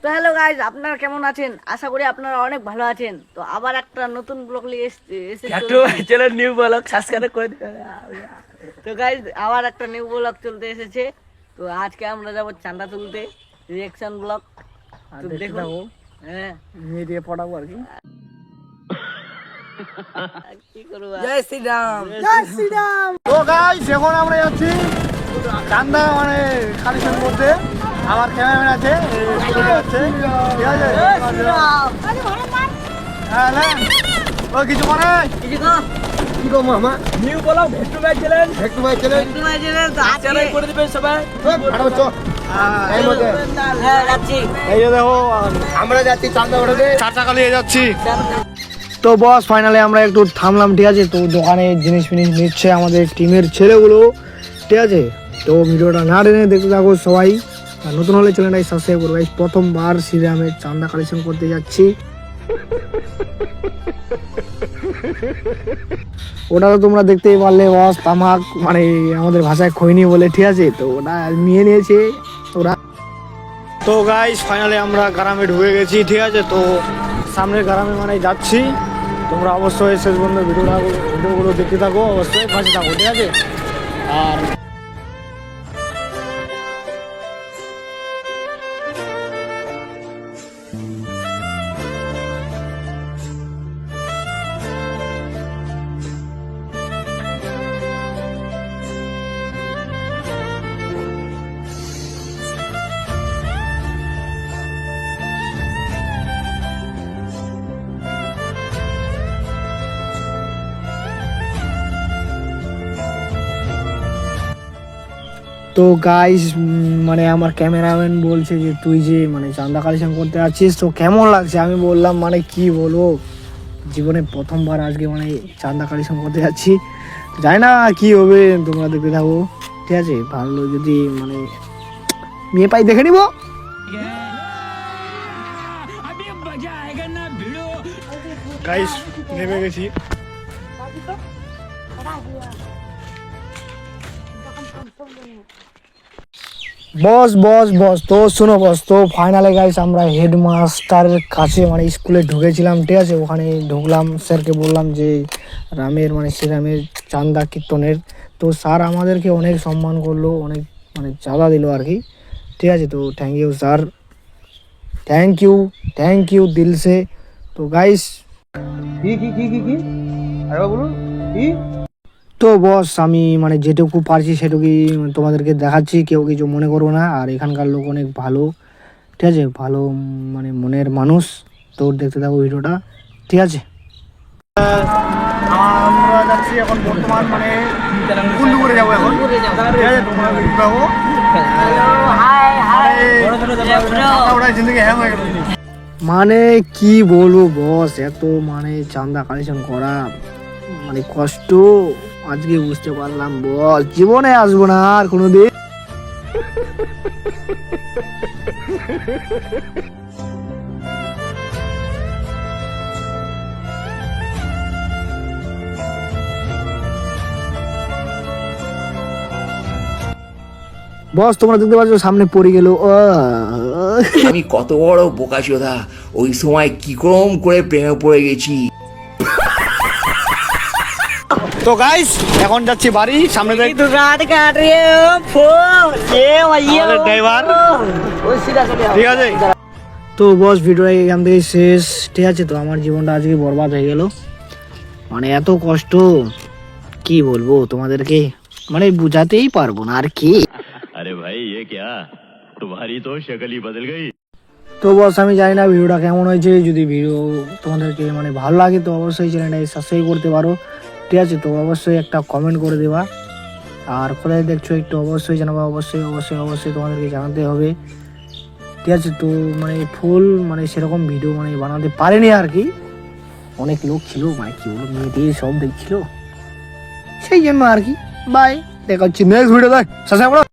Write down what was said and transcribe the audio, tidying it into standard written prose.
তো hello guys, আপনারা কেমন আছেন? আশা করি আপনারা অনেক ভালো আছেন। তো আবার একটা নতুন ব্লগ নিয়ে চ্যানেল নিউ ব্লগ সাবস্ক্রাইব করে দিন। তো গাইজ আবার একটা নিউ ব্লগ চলতে এসেছে। তো আজকে আমরা যাব চাঁদা তুলতে, রিঅ্যাকশন ব্লগ। তো দেখো, হ্যাঁ মেয়ে দিয়ে পড়াবো আর কি। কি করবো, জয় শ্রীরাম। জয় শ্রীরাম। তো গাইস এখন আমরা যাচ্ছি চান্দা মানে কালেকশন করতে। আমার ক্যামেরাম্যান আছে, ঠিক আছে? হ্যাঁ ও কিছু করে কি গো মামা নিউ ব্লগ ভেটু ভাই চ্যানেল চ্যানেল করে দিবেন সবাই। এই যে দেখো আমরা যাচ্ছি চান্দা ওঠাতে, 4 টাকা নিয়ে যাচ্ছি। তো বস ফাইনালি আমরা একটু থামলাম, ঠিক আছে? তো দোকানে জিনিস ফিনিস নিচ্ছে আমাদের টিমের ছেলেগুলো, ঠিক আছে? তো ভিডিওটা না টেনে দেখতে থাকো সবাই। আর নতুন হলে চ্যানেলটাই সাবস্ক্রাইব করো। প্রথমবার শ্রীরামের চান্দা কালেকশন করতে যাচ্ছি। ওটা তো তোমরা দেখতেই পারলে বস, তামাক মানে আমাদের ভাষায় খৈনি বলে, ঠিক আছে? তো ওটা নিয়ে নিয়েছে ওরা। তো গাইস ফাইনালি আমরা গ্রামে ঢুকে গেছি, ঠিক আছে? তো সামনের গ্রামে মানে যাচ্ছি। তোমরা অবশ্যই শেষ পর্যন্ত ভিডিওগুলো দেখতে থাকো, অবশ্যই পাশে থাকো, ঠিক আছে? আর তো গাইস মানে আমার ক্যামেরাম্যান বলছে যে তুই যে মানে চান্দা কালেকশন করতে যাচ্ছিস, তো কেমন লাগছে? আমি বললাম মানে কি বলবো, জীবনে প্রথমবার আজকে মানে চান্দা কালেকশন করতে যাচ্ছি। জানি না কি হবে, তোমরা দেখতে থাকো, ঠিক আছে? ভালো যদি মানে মেয়ে পাই দেখে নিবো। গাইস নেমে গেছি। বস বস বস তো শোনো বস, তো ফাইনালে গাইস আমরা হেডমাস্টারের কাছে মানে স্কুলে ঢুকেছিলাম, ঠিক আছে? ওখানে ঢুকলাম, স্যারকে বললাম যে রামের মানে শ্রীরামের চান্দা কীর্তনের। তো স্যার আমাদেরকে অনেক সম্মান করলো, অনেক মানে চাঁদা দিল আর কি, ঠিক আছে? তো thank you sir, thank you দিল সে। তো গাইস কি আরে বলুন কি। তো বস আমি মানে যেটুকু পারছি সেটুকুই তোমাদেরকে দেখাচ্ছি, কেউ কিছু মনে করবো না। আর এখানকার লোক অনেক ভালো, ঠিক আছে? ভালো মানে মনের মানুষ। তো দেখতে থাকো ভিডিওটা, ঠিক আছে? আমরা যাচ্ছি এখন বর্তমান মানে কুন্ডুপুরে যাবো এখন, ঠিক আছে? তোমরা দেখতে থাকো। মানে কি বলবো বস, এত মানে চান্দা কালেকশন করা মানে কষ্ট আজকে বুঝতে পারলাম বস, জীবনে আসবো না আর কোনোদিন। বস তোমরা দেখতে পাচ্ছ সামনে পড়ে গেল। আমি কত বড় বোকাচোদা, ওই সময় কি ক্রম করে প্রেমে পড়ে গেছি। তো গাইস এখন যাচ্ছি বাড়ি, সামনে দেখ तो रात काट रही है फोन ये भैया ড্রাইভার, वो सीधा चले आओ। ঠিক আছে? তো বস ভিডিওটা এখান থেকে শেষ, ঠিক আছে? তো আমার জীবনটা আজকে বরবাদ হয়ে গেল, মানে এত কষ্ট কি বলবো তোমাদেরকে, মানে বুঝাতেই পারবো না আর কি। अरे भाई ये क्या, तुम्हारी तो शक्ल ही बदल गई। তো বস আমি জানি না ভিডিওটা কেমন হয়েছে, যদি ভিডিও তোমাদেরকে মানে ভালো লাগে তো অবশ্যই চ্যানেলটাকে সাবস্ক্রাইব করতে পারো, ঠিক আছে? তো অবশ্যই একটা কমেন্ট করে দেবা। আর কোথায় দেখছো একটু অবশ্যই জানাবা, অবশ্যই অবশ্যই অবশ্যই তোমাদেরকে জানাতে হবে, ঠিক আছে? তো মানে ফুল মানে সেরকম ভিডিও মানে বানাতে পারেনি আর কি, অনেক লোক ছিল মানে কি বলবো, মেয়ে সব দেখছিল, সেই জন্য আর কি। বাই, দেখা হচ্ছে নেক্সট ভিডিও। দেখ সাবস্ক্রাইব করো।